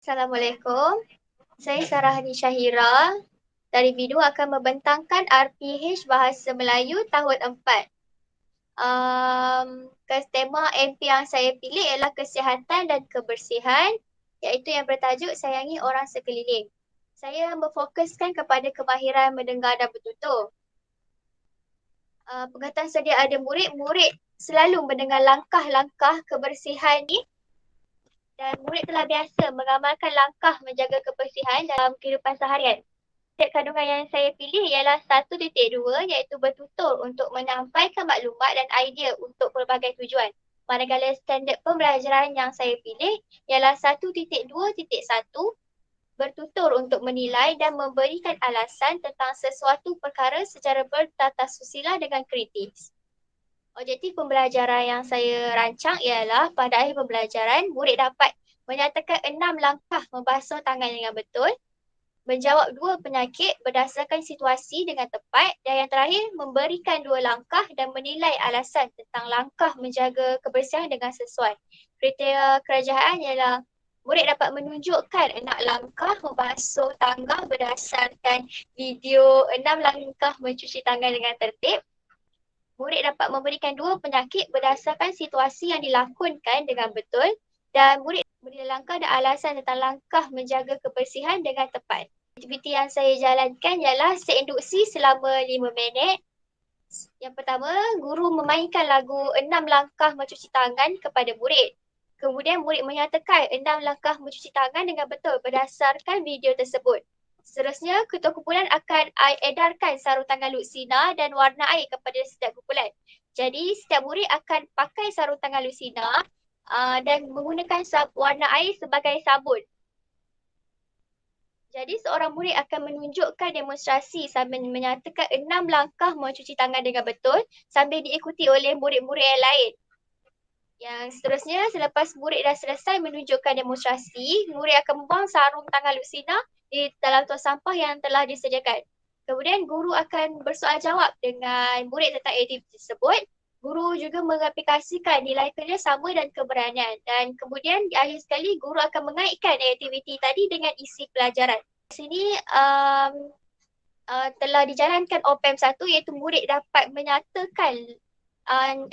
Assalamualaikum. Saya Sarahani Syahira. Dari video akan membentangkan RPH Bahasa Melayu tahun 4. Tema MP yang saya pilih ialah kesihatan dan kebersihan, iaitu yang bertajuk sayangi orang sekeliling. Saya memfokuskan kepada kemahiran mendengar dan bertutur. Pengetahuan sedia ada murid selalu mendengar langkah-langkah kebersihan ni, dan murid telah biasa mengamalkan langkah menjaga kebersihan dalam kehidupan seharian. Titik kandungan yang saya pilih ialah 1.2, iaitu bertutur untuk menyampaikan maklumat dan idea untuk pelbagai tujuan. Manakala standard pembelajaran yang saya pilih ialah 1.2.1, bertutur untuk menilai dan memberikan alasan tentang sesuatu perkara secara bertatasusila dengan kritis. Objektif pembelajaran yang saya rancang ialah pada akhir pembelajaran, murid dapat menyatakan 6 langkah membasuh tangan dengan betul, menjawab 2 penyakit berdasarkan situasi dengan tepat, dan yang terakhir memberikan 2 langkah dan menilai alasan tentang langkah menjaga kebersihan dengan sesuai. Kriteria kerajaan ialah murid dapat menunjukkan 6 langkah membasuh tangan berdasarkan video 6 langkah mencuci tangan dengan tertib. Murid dapat memberikan 2 penyakit berdasarkan situasi yang dilakonkan dengan betul, dan murid menilai langkah dan alasan tentang langkah menjaga kebersihan dengan tepat. Aktiviti yang saya jalankan ialah seinduksi selama 5 minit. Yang pertama, guru memainkan lagu 6 langkah mencuci tangan kepada murid. Kemudian murid menyatakan 6 langkah mencuci tangan dengan betul berdasarkan video tersebut. Seterusnya, ketua kumpulan akan edarkan sarung tangan Luxina dan warna air kepada setiap kumpulan. Jadi, setiap murid akan pakai sarung tangan Luxina dan menggunakan warna air sebagai sabun. Jadi, seorang murid akan menunjukkan demonstrasi sambil menyatakan 6 langkah mencuci tangan dengan betul sambil diikuti oleh murid-murid yang lain. Yang seterusnya, selepas murid dah selesai menunjukkan demonstrasi, murid akan membuang sarung tangan Luxina di dalam tong sampah yang telah disediakan. Kemudian guru akan bersoal jawab dengan murid tentang aktiviti tersebut. Guru juga mengaplikasikan nilai kerjasama dan keberanian. Dan kemudian di akhir sekali, guru akan mengaitkan aktiviti tadi dengan isi pelajaran. Di sini telah dijalankan OPM 1, iaitu murid dapat menyatakan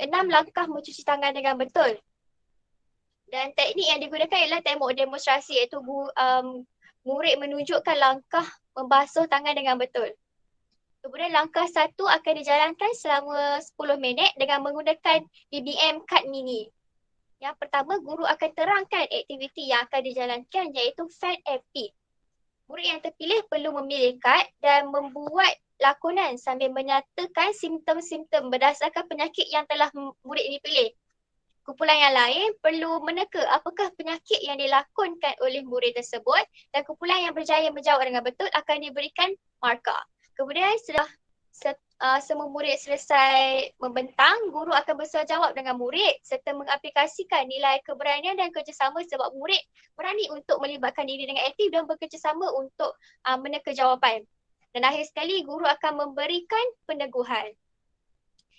6 langkah mencuci tangan dengan betul. Dan teknik yang digunakan ialah teknik demonstrasi, iaitu murid menunjukkan langkah membasuh tangan dengan betul. Kemudian langkah 1 akan dijalankan selama 10 minit dengan menggunakan BBM kad mini. Yang pertama, guru akan terangkan aktiviti yang akan dijalankan, iaitu Fan FP. Murid yang terpilih perlu memilih kad dan membuat lakonan sambil menyatakan simptom-simptom berdasarkan penyakit yang telah murid ini pilih. Kumpulan yang lain perlu meneka apakah penyakit yang dilakonkan oleh murid tersebut, dan kumpulan yang berjaya menjawab dengan betul akan diberikan markah. Kemudian setelah semua murid selesai membentang, guru akan bersoal jawab dengan murid serta mengaplikasikan nilai keberanian dan kerjasama sebab murid berani untuk melibatkan diri dengan aktif dan bekerjasama untuk meneka jawapan. Dan akhir sekali, guru akan memberikan peneguhan.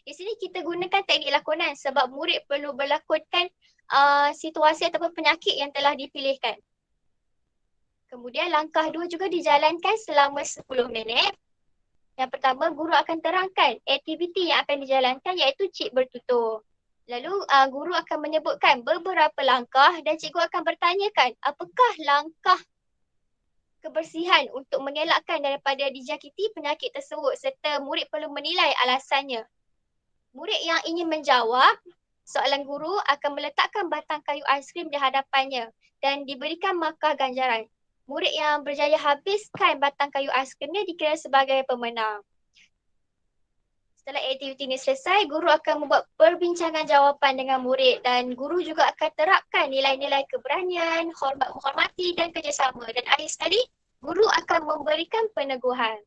Di sini kita gunakan teknik lakonan sebab murid perlu berlakonkan situasi ataupun penyakit yang telah dipilihkan. Kemudian langkah 2 juga dijalankan selama 10 minit. Yang pertama, guru akan terangkan aktiviti yang akan dijalankan, iaitu cik bertutur. Lalu guru akan menyebutkan beberapa langkah dan cikgu akan bertanyakan apakah langkah kebersihan untuk mengelakkan daripada dijangkiti penyakit tersebut, serta murid perlu menilai alasannya. Murid yang ingin menjawab soalan guru akan meletakkan batang kayu aiskrim di hadapannya dan diberikan markah ganjaran. Murid yang berjaya habiskan batang kayu aiskrimnya dikira sebagai pemenang. Setelah aktiviti ini selesai, guru akan membuat perbincangan jawapan dengan murid dan guru juga akan terapkan nilai-nilai keberanian, hormat menghormati dan kerjasama. Dan akhir sekali, guru akan memberikan peneguhan.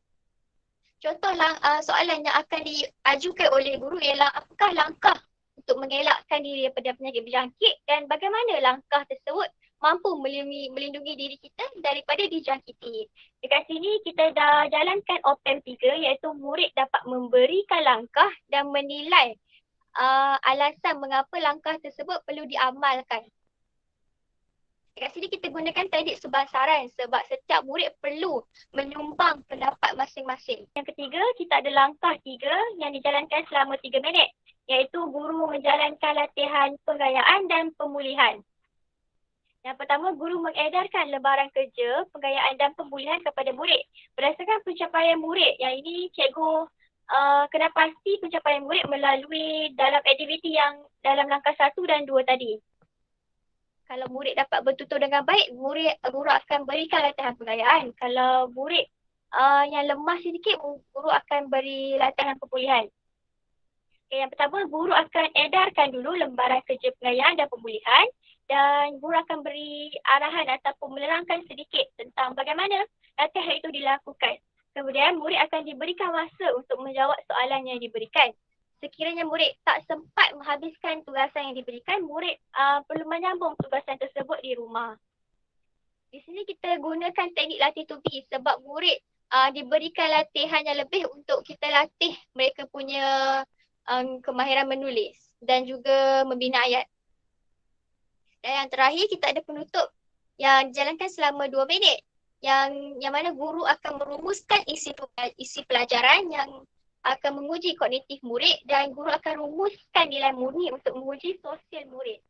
Contoh soalan yang akan diajukan oleh guru ialah apakah langkah untuk mengelakkan diri daripada penyakit berjangkit dan bagaimana langkah tersebut mampu melindungi diri kita daripada dijangkiti. Dekat sini kita dah jalankan OPM 3, iaitu murid dapat memberikan langkah dan menilai alasan mengapa langkah tersebut perlu diamalkan. Kat sini kita gunakan teknik sebasaran sebab setiap murid perlu menyumbang pendapat masing-masing. Yang ketiga, kita ada langkah 3 yang dijalankan selama 3 minit, iaitu guru menjalankan latihan penggayaan dan pemulihan. Yang pertama, guru mengedarkan lembaran kerja, penggayaan dan pemulihan kepada murid. Berdasarkan pencapaian murid, yang ini cikgu kena pasti pencapaian murid melalui dalam aktiviti yang dalam langkah 1 dan 2 tadi. Kalau murid dapat bertutur dengan baik, guru akan berikan latihan penggayaan. Kalau murid yang lemah sedikit, guru akan beri latihan pemulihan. Okay, yang pertama, guru akan edarkan dulu lembaran kerja penggayaan dan pemulihan dan guru akan beri arahan ataupun menerangkan sedikit tentang bagaimana latihan itu dilakukan. Kemudian, murid akan diberikan masa untuk menjawab soalan yang diberikan. Sekiranya murid tak sempat menghabiskan tugasan yang diberikan, murid perlu menyambung tugasan tersebut di rumah. Di sini kita gunakan teknik latih to be sebab murid diberikan latihan yang lebih untuk kita latih mereka punya kemahiran menulis dan juga membina ayat. Dan yang terakhir kita ada penutup yang dijalankan selama 2 minit yang mana guru akan merumuskan isi pelajaran yang akan menguji kognitif murid dan guru akan rumuskan nilai murni untuk menguji sosial murid.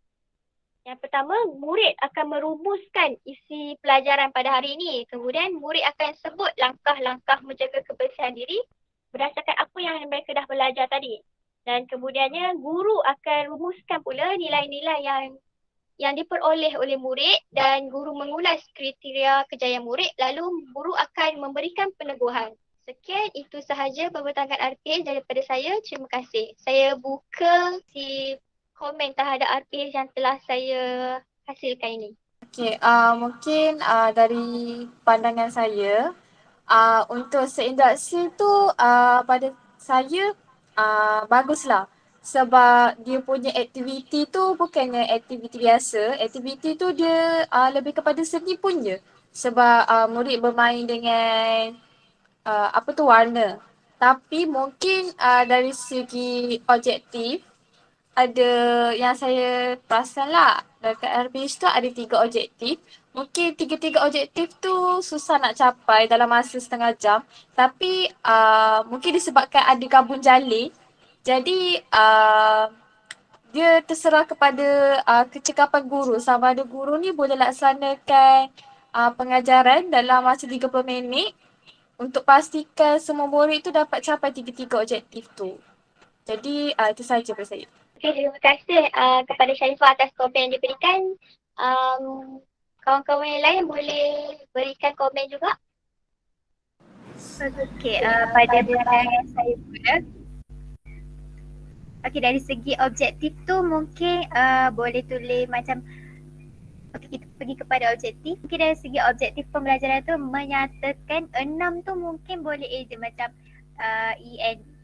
Yang pertama, murid akan merumuskan isi pelajaran pada hari ini. Kemudian murid akan sebut langkah-langkah menjaga kebersihan diri berdasarkan apa yang mereka dah belajar tadi. Dan kemudiannya guru akan rumuskan pula nilai-nilai yang diperoleh oleh murid dan guru mengulas kriteria kejayaan murid lalu guru akan memberikan peneguhan. Sekian, itu sahaja pembentangan RPH daripada saya. Terima kasih. Saya buka si komen terhadap RPH yang telah saya hasilkan ini. Okay, mungkin dari pandangan saya, untuk seinduksi tu pada saya baguslah. Sebab dia punya aktiviti tu bukannya aktiviti biasa. Aktiviti tu dia lebih kepada seni punya. Sebab murid bermain dengan apa tu warna. Tapi mungkin dari segi objektif, ada yang saya perasan lah dekat RPH tu ada 3 objektif. Mungkin 3-3 objektif tu susah nak capai dalam masa setengah jam. Tapi mungkin disebabkan ada gabung jalin. Jadi dia terserah kepada kecekapan guru. Sama ada guru ni boleh laksanakan pengajaran dalam masa 30 minit untuk pastikan semua murid tu dapat capai 3-3 objektif tu. Jadi itu sahaja daripada saya. Okay, terima kasih kepada Sharifah atas komen yang diberikan. Kawan-kawan yang lain boleh berikan komen juga. Okay, pada pandangan saya pula. Okay, dari segi objektif tu mungkin boleh tulis macam kita pergi kepada objektif. Mungkin dari segi objektif pembelajaran tu menyatakan 6 tu mungkin boleh eja macam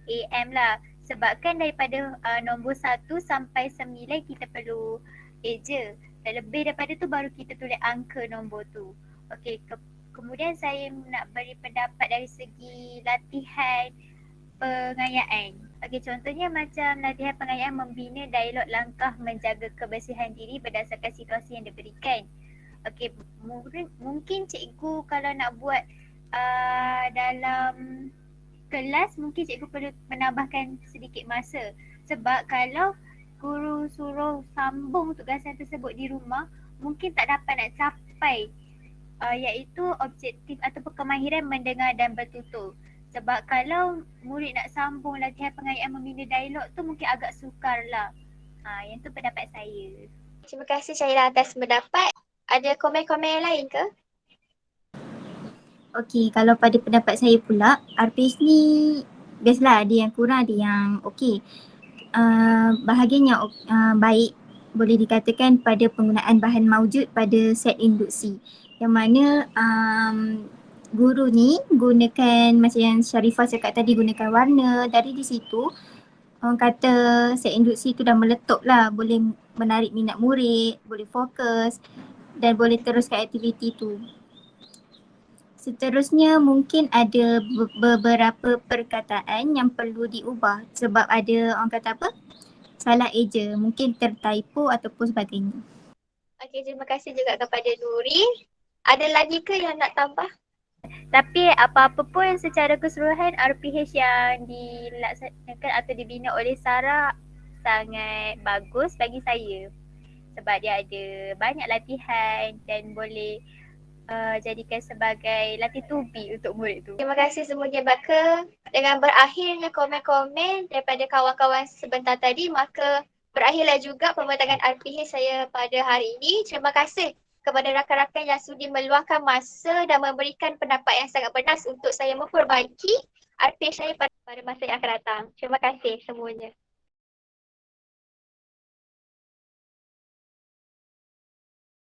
EM lah. Sebabkan daripada nombor 1 sampai 9 kita perlu eja. Dan lebih daripada tu baru kita tulis angka nombor tu. Okey, kemudian saya nak beri pendapat dari segi latihan pengayaan. Okey, contohnya macam latihan pengayaan membina dialog langkah menjaga kebersihan diri berdasarkan situasi yang diberikan. Okey, mungkin cikgu kalau nak buat dalam kelas mungkin cikgu perlu menambahkan sedikit masa. Sebab kalau guru suruh sambung tugasan tersebut di rumah, mungkin tak dapat nak capai iaitu objektif ataupun kemahiran mendengar dan bertutur. Sebab kalau murid nak sambung latihan pengayaan membina dialog tu mungkin agak sukar lah. Yang tu pendapat saya. Terima kasih Syairah atas pendapat. Ada komen-komen yang lain ke? Okey, kalau pada pendapat saya pula, RPH ni biasalah ada yang kurang, ada yang okey. Bahagian yang baik boleh dikatakan pada penggunaan bahan maujud pada set induksi. Yang mana guru ni gunakan macam yang Sharifah cakap tadi, gunakan warna. Dari di situ orang kata set induksi tu dah meletup lah, boleh menarik minat murid, boleh fokus dan boleh teruskan aktiviti tu. Seterusnya mungkin ada beberapa perkataan yang perlu diubah sebab ada orang kata apa? Salah eja, mungkin tertypo ataupun sebagainya. Okay, terima kasih juga kepada Nuri. Ada lagi ke yang nak tambah? Tapi apa-apa pun secara keseluruhan RPH yang dilaksanakan atau dibina oleh Sarah sangat bagus bagi saya. Sebab dia ada banyak latihan dan boleh jadikan sebagai latih tubi untuk murid tu. Terima kasih semuanya. Maka dengan berakhirnya komen-komen daripada kawan-kawan sebentar tadi, maka berakhirlah juga pembentangan RPH saya pada hari ini. Terima kasih kepada rakan-rakan yang sudi meluangkan masa dan memberikan pendapat yang sangat bernas untuk saya memperbaiki RPH saya pada masa yang akan datang. Terima kasih semuanya.